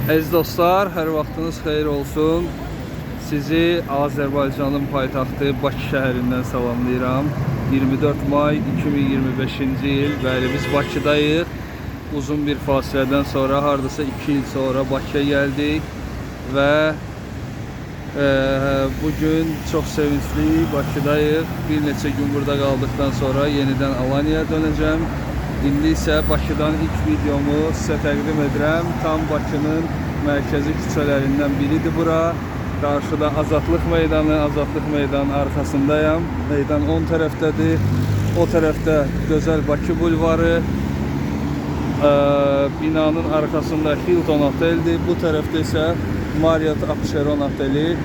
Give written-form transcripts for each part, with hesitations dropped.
Əziz dostlar, hər vaxtınız xeyir olsun. Sizi Azərbaycanın paytaxtı Bakı şəhərindən salamlayıram. 24 may 2025-ci il. Bəli, biz Bakıdayıq. Uzun bir fasilədən sonra, hardasa 2 il sonra Bakıya gəldik və bugün çox sevincli Bakıdayıq. Bir neçə gün burada qaldıqdan sonra yenidən Alanya'ya dönəcəm. İndi isə Bakıdan ilk videomu sizə təqdim edirəm. Tam Bakının mərkəzi küçələrindən biridir bura. Qarşıda Azadlıq Meydanı, Azadlıq Meydanının arxasındayım. Meydan 10 tərəfdədir. O tərəfdə gözəl Bakı bulvarı. Binanın arxasında Hilton Otel'dir. Bu tərəfdə isə Marriott Apcheron Oteli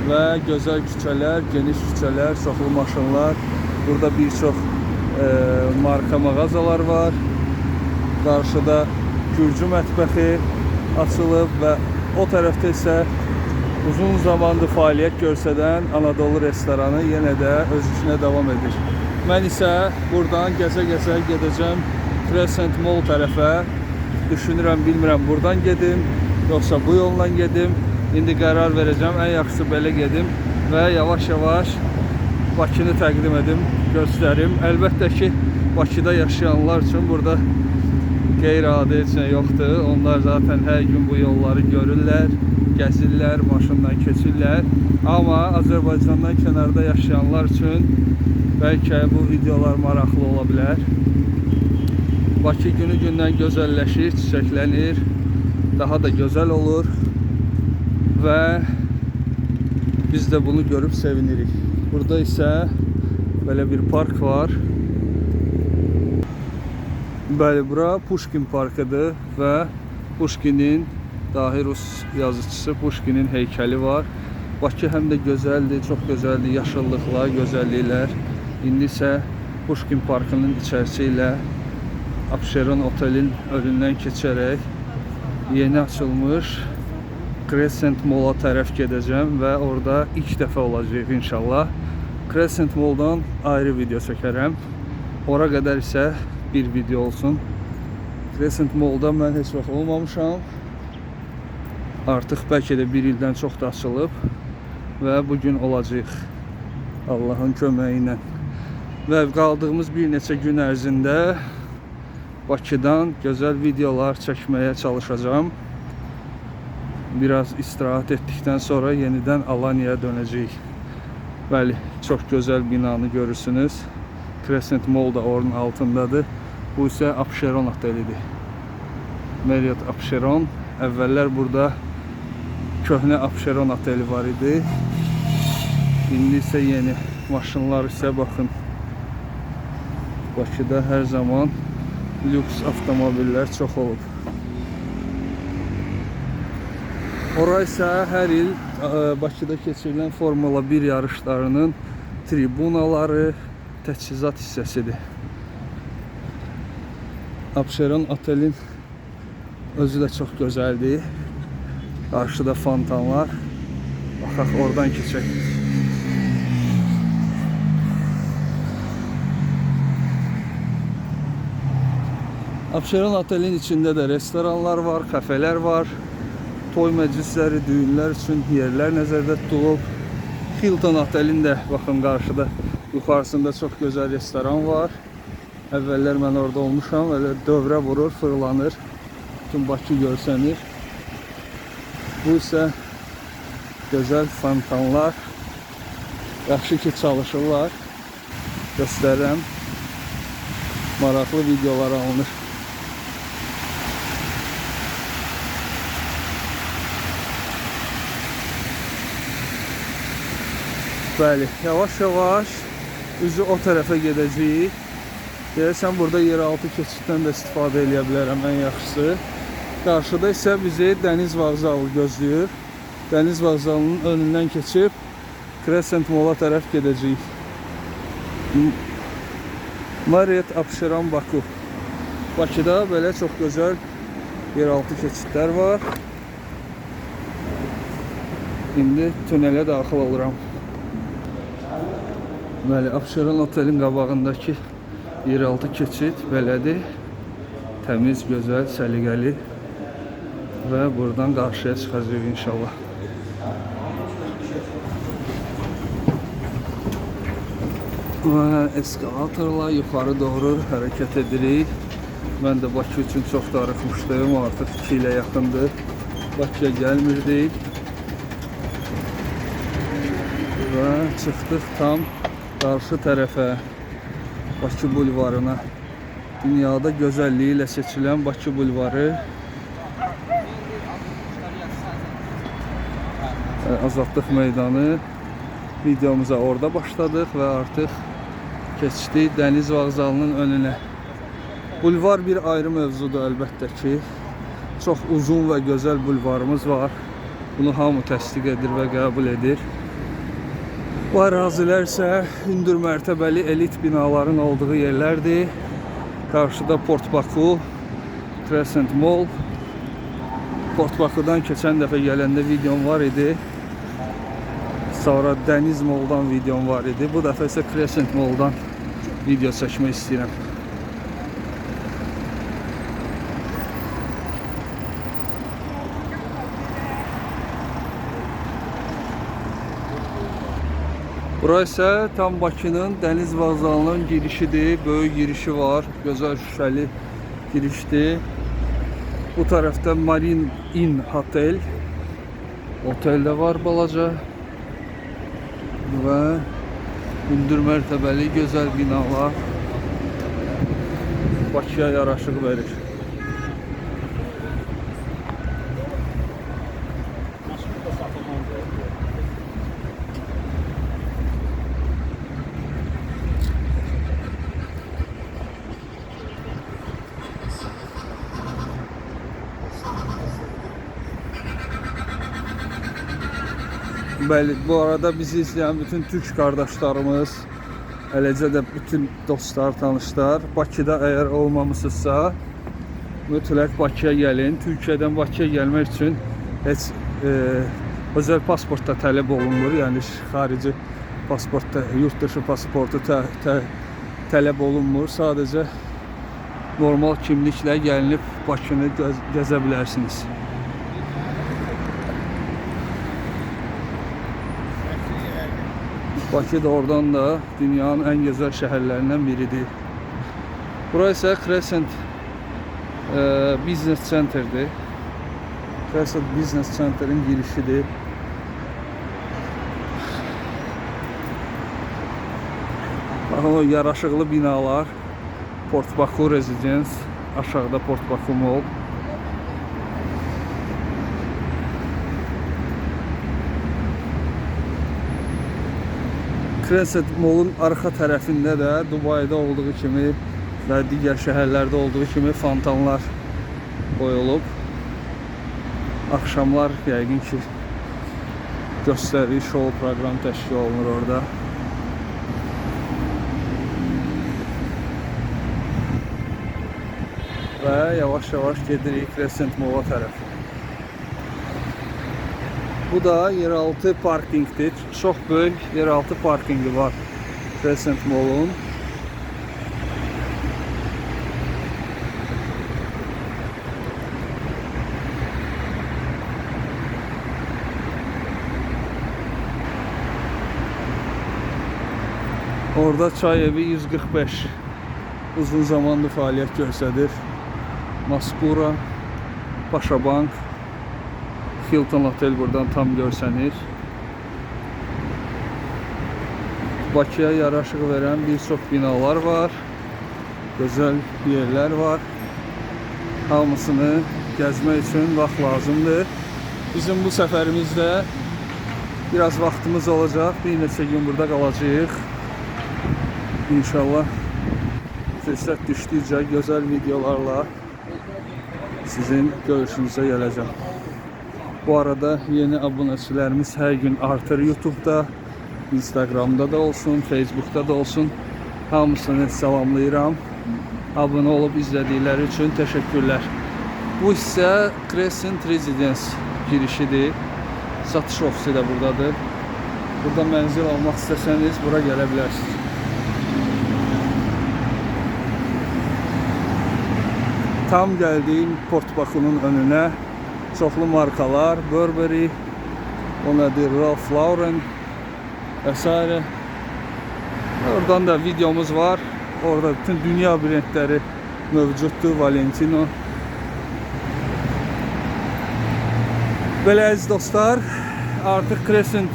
və gözəl küçələr, geniş küçələr, çoxlu maşınlar. Burada bir çox marka mağazalar var. Qarşıda Gürcü mətbəxi açılıb və o tərəfdə isə uzun zamandır fəaliyyət göstərən Anadolu restoranı yenə də öz işinə davam edir. Mən isə buradan gəzə-gəzə gedəcəm Crescent Mall tərəfə. Düşünürəm, bilmirəm buradan gedim, yoxsa bu yolla gedim. İndi qərar verəcəm, ən yaxşısı belə gedim və yavaş-yavaş Bakını təqdim edim, göstərim. Əlbəttə ki, Bakıda yaşayanlar üçün burada qeyri-adi heç nə yoxdur. Onlar zaten hər gün bu yolları görürlər, gəzirlər, maşından keçirlər. Amma Azərbaycandan kənarda yaşayanlar üçün bəlkə bu videolar maraqlı ola bilər. Bakı günü-gündən gözəlləşir, çiçəklənir, daha da gözəl olur və biz də bunu görüb sevinirik. Burada isə belə bir park var. Bəli, bura Pushkin parkıdır və Pushkinin, dahi Rus yazıcısı Pushkinin heykəli var. Bakı həm də gözəldir, çox gözəldir, yaşıllıqlar, gözəlliklər. İndi isə Pushkin parkının içərisi ilə Apcheron Otel'in önündən keçərək yeni açılmış Crescent Mall'a tərəf gedəcəm və orada ilk dəfə olacaq inşallah. Crescent Mall'dan ayrı video çəkərəm. Ora qədər isə bir video olsun. Crescent Mall'da mən heç vaxt olmamışam. Artıq bəlkə də bir ildən çox da açılıb və bugün olacaq Allahın köməyi ilə. Və qaldığımız bir neçə gün ərzində Bakıdan gözəl videolar çəkməyə çalışacağım. Biraz istirahat etdikdən sonra yenidən Alanya'ya dönəcəyik. Bəli, çox gözəl binanı görürsünüz. Crescent Mall da onun altındadır. Bu isə Apcheron Otelidir. Marriott Apcheron. Əvvəllər burada köhnə Apcheron Oteli var idi. İndi isə yeni maşınlar isə baxın. Bakıda hər zaman lüks avtomobillər çox olub. Ora isə hər il Bakıda keçirilən Formula 1 yarışlarının tribunaları, təchizat hissəsidir. Apcheron Otel'in özü də çox gözəldir. Qarşıda fontanlar. Baxaq, oradan keçək. Apcheron Otel'in içində də restoranlar var, kafelər var. Toy məclisləri, düğünlər üçün yerlər nəzərdə tutulub. Hilton Otel'in də baxın qarşıda, yuxarısında çox gözəl restoran var. Əvvəllər mən orada olmuşam, elə dövrə vurur, fırlanır. Bütün Bakı görsənir. Bu isə gözəl fontanlar. Yaxşı ki, çalışırlar. Göstərirəm. Maraqlı videolar alınır. Bəli, yavaş-yavaş üzü o tərəfə gedəcəyik. Deyəsən, burada yeraltı keçiddən də istifadə edə bilərəm, ən yaxşısı. Qarşıda isə bizi Dəniz Vağzalı gözləyir. Dəniz Vağzalının önündən keçib Crescent Mall'a tərəf gedəcəyik. Marriott Apcheron Baku. Bakıda belə çox gözəl yeraltı keçidlər var. İndi tünelə daxil oluram. Bəli, Apcheron Otel'in qabağındakı yeraltı keçid belədir. Təmiz, gözəl, səliqəli. və buradan qarşıya çıxacağıq inşallah. Və eskalatorla yuxarı doğru hərəkət edirik. Mən də Bakı üçün çox darıxmışdım, artıq 2 ilə yaxındır. Bakıya gəlmirdik. Və çıxdıq tam qarşı tərəfə, Bakı bulvarına. Dünyada gözəlliyi ilə seçilən Bakı bulvarı. Azadlıq meydanı. Videomuza orada başladıq və artıq keçdik dəniz vağzalının önünə. Bulvar bir ayrı mövzudur əlbəttə ki. Çox uzun və gözəl bulvarımız var. Bunu hamı təsdiq edir və qəbul edir. Bu ərazilər isə hündür mərtəbəli elit binaların olduğu yerlərdir. Qarşıda Port Baku, Crescent Mall. Port Baku'dan keçən dəfə gələndə videom var idi. Sonra Dəniz Mall'dan videom var idi. Bu dəfə isə Crescent Mall'dan video çəkmək istəyirəm. Burası isə tam Bakının dəniz vağzalının girişidir. Böyük girişi var. Gözəl şüşəli girişdir. Bu tərəfdə Marine Inn Hotel. Otel də var balaca. Və hündür mərtəbəli gözəl binalar Bakıya yaraşıq verir. Bəli, bu arada bizi izləyən bütün türk qardaşlarımız, eləcə də bütün dostlar, tanışlar, Bakıda əgər olmamısınızsa, mütləq Bakıya gəlin. Türkiyədən Bakıya gəlmək üçün heç özəl pasportda tələb olunmur. Yəni xarici pasportda, yurt dışı pasportu tələb olunmur. Sadəcə normal kimliklə gəlinib Bakını gəzə bilərsiniz. Bakı da oradan da dünyanın ən gözəl şəhərlərindən biridir. Burası isə Crescent Business Center'dir. Crescent Business Center'ın girişidir. Baxın o yaraşıqlı binalar. Port Baku Residence, aşağıda Port Baku Mall. Crescent Mall'un arxa tərəfində də Dubayda olduğu kimi və digər şəhərlərdə olduğu kimi fontanlar qoyulub. Axşamlar yəqin ki göstəri, show proqram təşkil olunur orada. Və yavaş-yavaş gedirik Crescent Mall'a tərəf. Bu da yeraltı parkingdir. Çox böyük yeraltı parkingi var Crescent Mall'un. Orada çay evi 145 uzun zamandır fəaliyyət göstərir. Maskura, Paşabank, Hilton Hotel buradan tam görsənir. Bakıya yaraşıq verən bir çox binalar var. Gözəl yerlər var. Hamısını gəzmək üçün vaxt lazımdır. Bizim bu səfərimizdə biraz vaxtımız olacaq. Bir neçə gün burada qalacağıq. İnşallah fürsət düşdükcə gözəl videolarla sizin görüşünüzə gələcəm. Bu arada yeni abunəçilərimiz hər gün artır YouTube'da, Instagram'da da olsun, Facebook'da da olsun. Hamısını salamlayıram. Abunə olub izlədikləri üçün təşəkkürlər. Bu isə Crescent Residence girişidir. Satış ofisi də buradadır. Burada mənzil almaq istəsəniz bura gələ bilərsiniz. Tam gəldiyim Port Baku'nun önünə çoxlu markalar, Burberry, o nədir, Ralph Lauren vesaire. Oradan da videomuz var. Orada bütün dünya brendləri mövcuddur, Valentino. Belə əziz dostlar, artıq Crescent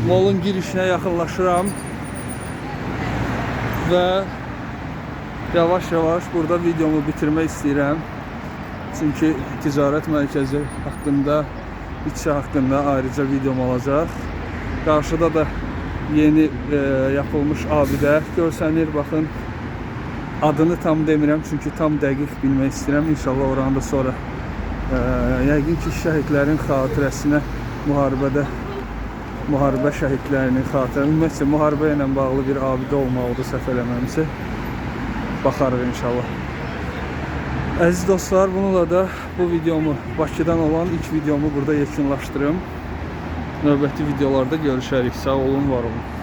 Mall'un girişinə yaxınlaşıram və yavaş-yavaş burada videomu bitirmək istəyirəm. Çünki ticarət mərkəzi haqqında, içi haqqında ayrıca videom olacaq. Qarşıda da yeni yapılmış abidə görsənir. Baxın, adını tam demirəm çünki tam dəqiq bilmək istəyirəm. İnşallah oranı da sonra yəqin ki şəhidlərin xatirəsinə müharibə şəhidlərinin xatirəsinə, ümumiyyətlə müharibə ilə bağlı bir abidə olmalıdır səhv eləməmsə. Baxarıq inşallah. Əziz dostlar, bununla da bu videomu, Bakıdan olan ilk videomu burada yekunlaşdırım. Növbəti videolarda görüşərik. Sağ olun, var olun.